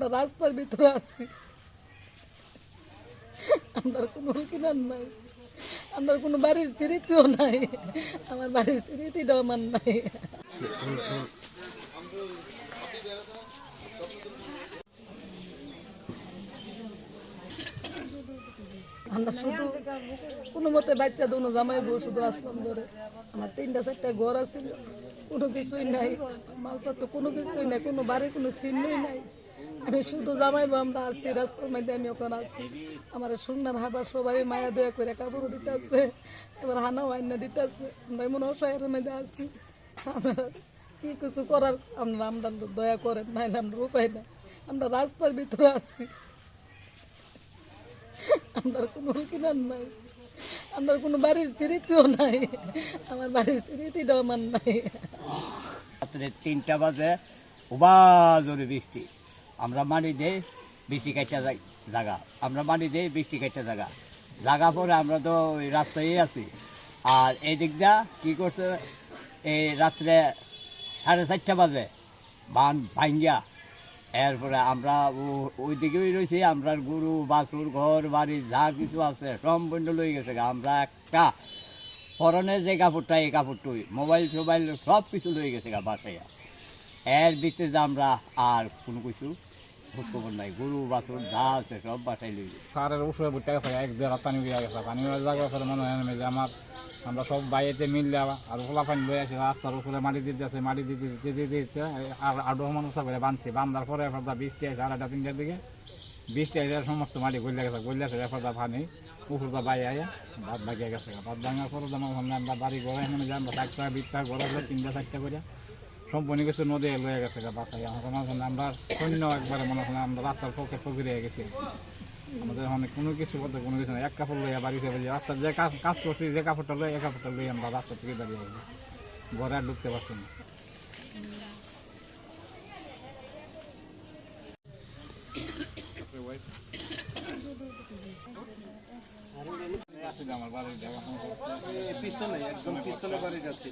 আমরা রাস্তার ভিতরে আছি, আমার কোনো কিনার নাই, আমার কোনো বাড়ির স্মৃতিও নাই, আমার বাড়ির স্মৃতিটাও আমার নাই। আমরা শুধু কোনো মতে বাচ্চা দোনো জামাই বউ শুধু আসলাম ধরে। আমার 3টা-4টা ঘর আছিল, কোনো কিছুই নাই, মালপত্র কোনো কিছুই নাই, কোনো বাড়ির কোনো চিহ্নই নাই। আমি শুধু জামাই বউ আমরা আছি, রাস্তার মধ্যে আমি ওখানে আছি। আমার সুন্নার হাবার সবাই মায়া দয়া করে কাপড় দিতে আছে, এবার হানাও আইনা দিতে আছে। আমরা এমন অসহায়ের মধ্যে আছি, আমরা কি কিছু করার আমরা আমরা দয়া করেন, নাইলে আমরা উপায় নাই। আমরা রাস্তার ভিতরে আছি, আমার কোনো কিনার নাই, আমার কোনো বাড়ির স্মৃতিও নাই, আমার বাড়ির স্মৃতিটাও আমার নাই। রাত্রে 3টা বাজে উবা জোরে বৃষ্টি, আমরা মানি দেই বৃষ্টি কাটটা জায়গা, আমরা মানি দেই বৃষ্টি কাটটা জায়গা পরে আমরা তো ওই রাস্তায় আছি। আর এই দিকটা কী করছে, এই রাত্রে 4:30 বাজে বান ভাঙ্গিয়া, এরপরে আমরা ওই দিকেই রয়েছি। আমরা গরু বাছুর ঘর বাড়ি যা কিছু আছে সম্পূর্ণ লই গেছে। আমরা একটা পরনে যে কাপড়টা, এই কাপড়টুই মোবাইল টোবাইল সব কিছু লই গেছে বাসাইয়া। এর ভিতরে আমরা আর কোনো কিছু খোঁজখবর নাই, গরু বাছুর যা আছে সব বাসায় লই গেছে। সারের উঠে বুটে গেছে, 1-1.5 পানি উঠে গেছে। পানি জায়গা করে মনে হয় যে আমরা সব বাইরেতে মিললে আর খোলা পানি লয়ে আসি, রাস্তার উপরে মাটি দিতে আছে, মাটি দিতে দিতে দিতে আর আডো মানুষ করে বাঁধছি। বান্ধার পরে এরপর বৃষ্টি আছে 2:30-3টার দিকে, বৃষ্টি আছে সমস্ত মাটি গলিয়া গেছে, গলিয়াছে এরপর পানি উপরটা বাইরে আয়া ভাত ভাগিয়ে গেছে। ভাত ভাঙার পরে যেমন আমরা বাড়ি ঘরে এখানে যাই, আমরা 4টা 20টা ঘরে 3টা-4টা করে সম্পূর্ণ কিছু নদী লয়ে গেছে বাসায়। আমরা সৈন্য একবারে মনে হয় আমরা রাস্তার পক্ষে ফকিরে গেছি। আমাদের ওখানে কোনো কিছু বলতে কোনো কিছু নেই, এক কাপড় লইয়া বাড়িতে বলি রাস্তার যে কাজ করছি, যে কাপড়টা লই এক কাপড়টা লই আমরা রাস্তা থেকে দাঁড়িয়ে বলি, ঘরে আর ঢুকতে পারছি না। আমার বাড়ির পিছনে একদম পিছনে বাড়ি যাচ্ছি।